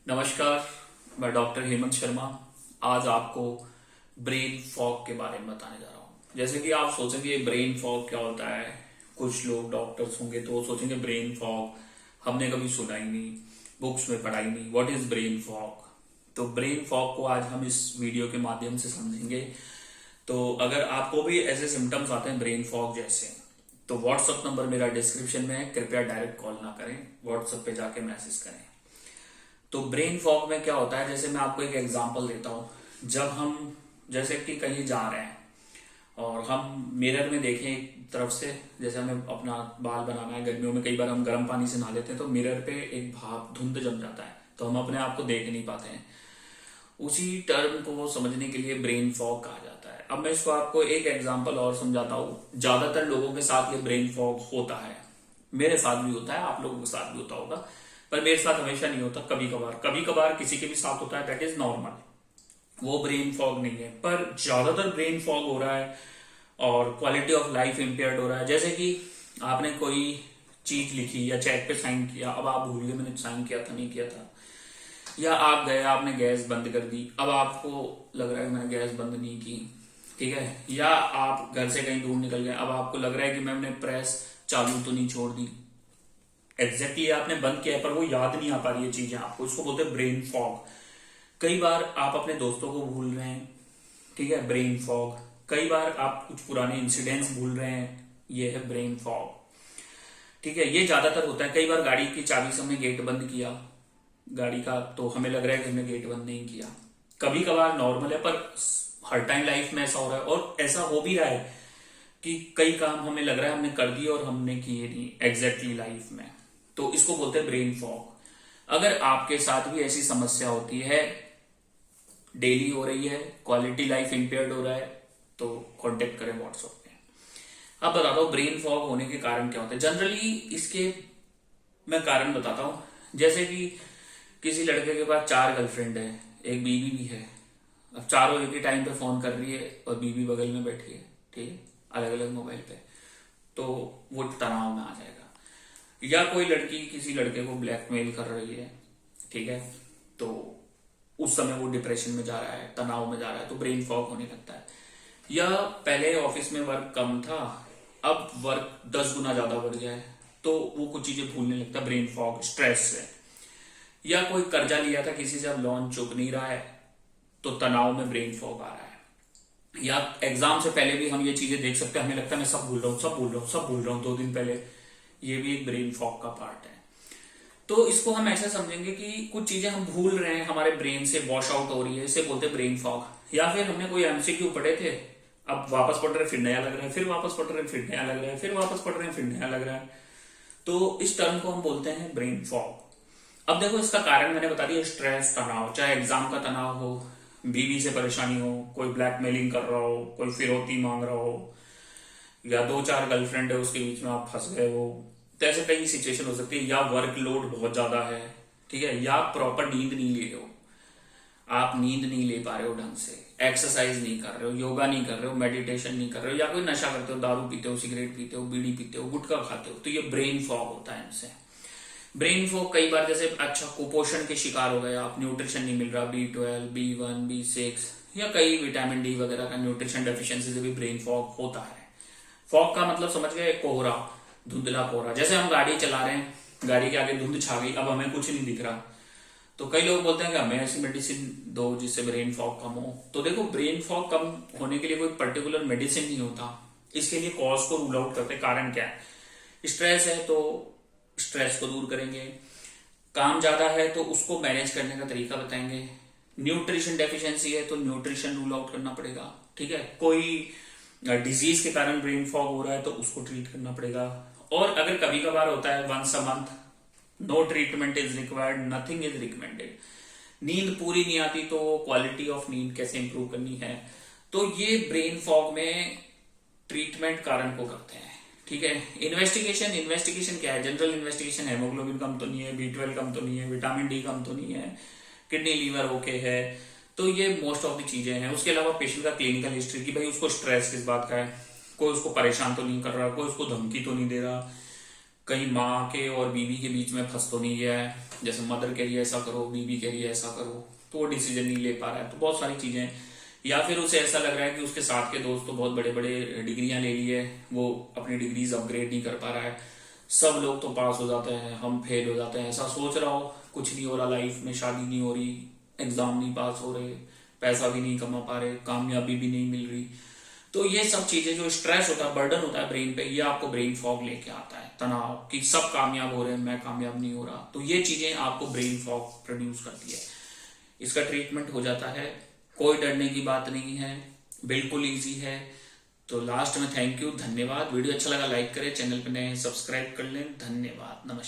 नमस्कार। मैं डॉक्टर हेमंत शर्मा। आज आपको ब्रेन फॉग के बारे में बताने जा रहा हूँ। जैसे कि आप सोचेंगे ब्रेन फॉग क्या होता है। कुछ लोग डॉक्टर्स होंगे तो वो सोचेंगे ब्रेन फॉग हमने कभी सुना ही नहीं, बुक्स में पढ़ा ही नहीं, व्हाट इज ब्रेन फॉग। तो ब्रेन फॉग को आज हम इस वीडियो के माध्यम से समझेंगे। तो अगर आपको भी ऐसे सिम्टम्स आते हैं ब्रेन फॉग जैसे, तो व्हाट्सएप नंबर मेरा डिस्क्रिप्शन में है, कृपया डायरेक्ट कॉल ना करें, व्हाट्सएप पे जाके मैसेज करें। तो ब्रेन फॉग में क्या होता है, जैसे मैं आपको एक एग्जांपल देता हूँ। जब हम जैसे कि कहीं जा रहे हैं और हम मिरर में देखें एक तरफ से, जैसे हमें अपना बाल बनाना है, गर्मियों में कई बार हम गर्म पानी से नहा लेते हैं तो मिरर पे एक भाप धुंध जम जाता है तो हम अपने आप को देख नहीं पाते हैं। उसी टर्म को समझने के लिए ब्रेन फॉग कहा जाता है। अब मैं इसको आपको एक एग्जांपल और समझाता हूँ। ज्यादातर लोगों के साथ ये ब्रेन फॉग होता है, मेरे साथ भी होता है, आप लोगों के साथ भी होता होगा, पर मेरे साथ हमेशा नहीं होता। कभी कभार किसी के भी साथ होता है, दैट इज नॉर्मल, वो ब्रेन फॉग नहीं है। पर ज्यादातर ब्रेन फॉग हो रहा है और क्वालिटी ऑफ लाइफ इम्पेयर्ड हो रहा है। जैसे कि आपने कोई चीज लिखी या चेक पे साइन किया, अब आप भूल गए मैंने साइन किया था नहीं किया था, या आप गए आपने गैस बंद कर दी, अब आपको लग रहा है मैंने गैस बंद नहीं की, ठीक है। या आप घर से कहीं दूर निकल गए, अब आपको लग रहा है कि मैंने प्रेस चालू तो नहीं छोड़ दी। एग्जैक्टली आपने बंद किया है पर वो याद नहीं आ पा रही है चीजें आपको, इसको बोलते हैं ब्रेन फॉग। कई बार आप अपने दोस्तों को भूल रहे हैं, ठीक है, ब्रेन फॉग। कई बार आप कुछ पुराने इंसिडेंट्स भूल रहे हैं, ये है ब्रेन फॉग, ठीक है। ये ज्यादातर होता है। कई बार गाड़ी की चाबी से हमने गेट बंद किया गाड़ी का, तो हमें लग रहा है कि हमने गेट बंद नहीं किया। कभी कभार नॉर्मल है, पर हर टाइम लाइफ में ऐसा हो रहा है, और ऐसा हो भी रहा है कि कई काम हमें लग रहा है हमने कर दिए और हमने किए नहीं एग्जैक्टली लाइफ में। तो इसको बोलते हैं ब्रेन फॉग। अगर आपके साथ भी ऐसी समस्या होती है, डेली हो रही है, क्वालिटी लाइफ इंपेयर्ड हो रहा है, तो कांटेक्ट करें व्हाट्सएप पे। अब बताता हूँ ब्रेन फॉग होने के कारण क्या होते हैं। जनरली इसके मैं कारण बताता हूँ। जैसे कि किसी लड़के के पास 4 गर्लफ्रेंड है, एक बीवी भी है। अब चारों एक ही टाइम पे फोन कर रही है और बीवी बगल में बैठी है, ठीक है, अलग अलग मोबाइल पे, तो वो तनाव में आ जाएगा। या कोई लड़की किसी लड़के को ब्लैकमेल कर रही है, ठीक है, तो उस समय वो डिप्रेशन में जा रहा है, तनाव में जा रहा है, तो ब्रेन फॉग होने लगता है। या पहले ऑफिस में वर्क कम था, अब वर्क 10 गुना ज्यादा बढ़ गया है, तो वो कुछ चीजें भूलने लगता है, ब्रेन फॉग, स्ट्रेस से। या कोई कर्जा लिया था किसी से, अब लोन चुक नहीं रहा है, तो तनाव में ब्रेन फॉग आ रहा है। या एग्जाम से पहले भी हम ये चीजें देख सकते हैं, हमें लगता है मैं सब भूल रहा हूँ, सब भूल रहा हूँ, सब भूल रहा हूँ 2 दिन पहले, ये भी एक ब्रेन फॉग का पार्ट है। तो इसको हम ऐसा समझेंगे कि कुछ चीजें हम भूल रहे हैं, हमारे ब्रेन से वॉश आउट हो रही है, इसे बोलते हैं ब्रेन फॉग। या फिर हमने कोई एमसीक्यू पढ़े थे, अब वापस पढ़ रहे हैं फिर नया लग रहा है, फिर वापस पढ़ रहे हैं फिर नया लग रहा है, फिर वापस पढ़ रहे हैं फिर नया लग रहा है, तो इस टर्म को हम बोलते हैं ब्रेन फॉग। अब देखो इसका कारण मैंने बता दिया, स्ट्रेस, तनाव, चाहे एग्जाम का तनाव हो, बीवी से परेशानी हो, कोई ब्लैकमेलिंग कर रहा हो, कोई फिरौती मांग रहा हो, या 2-4 गर्लफ्रेंड है उसके बीच में आप फंस गए हो, तो ऐसे कई सिचुएशन हो सकती है। या वर्कलोड बहुत ज्यादा है, ठीक है, या प्रॉपर नींद नहीं ले रहे हो, आप नींद नहीं ले पा रहे हो ढंग से, एक्सरसाइज नहीं कर रहे हो, योगा नहीं कर रहे हो, मेडिटेशन नहीं कर रहे हो, या कोई नशा करते हो, दारू पीते हो, सिगरेट पीते हो, बीड़ी पीते हो, गुटखा खाते हो, तो ये ब्रेन फॉग होता है इनसे। ब्रेन फॉग कई बार जैसे अच्छा कुपोषण के शिकार हो गए आप, न्यूट्रिशन नहीं मिल रहा, B12, B1, B6, या कई विटामिन डी वगैरह का न्यूट्रिशन डेफिशिएंसी से भी ब्रेन फॉग होता है। फॉग का मतलब समझ गए, कोहरा, धुंधला कोहरा। जैसे हम गाड़ी चला रहे हैं, गाड़ी के आगे धुंध छा गई, अब हमें कुछ नहीं दिख रहा, तो कई लोग बोलते हैं कि हमें ऐसी मेडिसिन दो जिससे ब्रेन फॉग कम हो। तो देखो ब्रेन फॉग कम होने के लिए कोई पर्टिकुलर मेडिसिन नहीं होता, इसके लिए कॉज को रूल आउट करते हैं, कारण क्या है। स्ट्रेस है तो स्ट्रेस को दूर करेंगे, काम ज्यादा है तो उसको मैनेज करने का तरीका बताएंगे, न्यूट्रिशन डेफिशिएंसी है तो न्यूट्रिशन रूल आउट करना पड़ेगा, ठीक है, कोई डिजीज के कारण ब्रेन फॉग हो रहा है तो उसको ट्रीट करना पड़ेगा। और अगर कभी कभार होता है once a month, no treatment is required, nothing is recommended. नींद पूरी नहीं आती तो क्वालिटी ऑफ नींद कैसे इंप्रूव करनी है, तो ये ब्रेन फॉग में ट्रीटमेंट कारण को करते हैं, ठीक है। इन्वेस्टिगेशन क्या है, जनरल इन्वेस्टिगेशन, हेमोग्लोबिन कम तो नहीं है, B12 कम तो नहीं है, विटामिन डी कम तो नहीं है, किडनी लीवर ओके है, तो ये मोस्ट ऑफ द चीजें हैं। उसके अलावा पेशेंट का क्लिनिकल हिस्ट्री की भाई उसको स्ट्रेस किस बात का है, कोई उसको परेशान तो नहीं कर रहा, कोई उसको धमकी तो नहीं दे रहा, कहीं माँ के और बीवी के बीच में फंस तो नहीं गया है, जैसे मदर कह रही है ऐसा करो, बीवी कह रही है ऐसा करो, तो वो डिसीजन नहीं ले पा रहा है, तो बहुत सारी चीजें हैं। या फिर उसे ऐसा लग रहा है कि उसके साथ के दोस्त तो बहुत बड़े बड़े डिग्रियां ले ली है, वो अपनी डिग्रीज अपग्रेड नहीं कर पा रहा है, सब लोग तो पास हो जाते हैं, हम फेल हो जाते हैं, ऐसा सोच रहा हो, कुछ नहीं हो रहा लाइफ में, शादी नहीं हो रही, एग्जाम नहीं पास हो रहे, पैसा भी नहीं कमा पा रहे, कामयाबी भी नहीं मिल रही। तो ये सब चीजें, जो स्ट्रेस होता है, बर्डन होता है ब्रेन पे, ये आपको ब्रेन फॉग लेके आता है, तनाव, कि सब कामयाब हो रहे हैं, मैं कामयाब नहीं हो रहा। तो ये चीजें आपको ब्रेन फॉग प्रोड्यूस करती है। इसका ट्रीटमेंट हो जाता है, कोई डरने की बात नहीं है, बिल्कुल इजी है। तो लास्ट में थैंक यू, धन्यवाद। वीडियो अच्छा लगा लाइक करें, चैनल पे नए सब्सक्राइब कर लें। धन्यवाद, नमस्कार।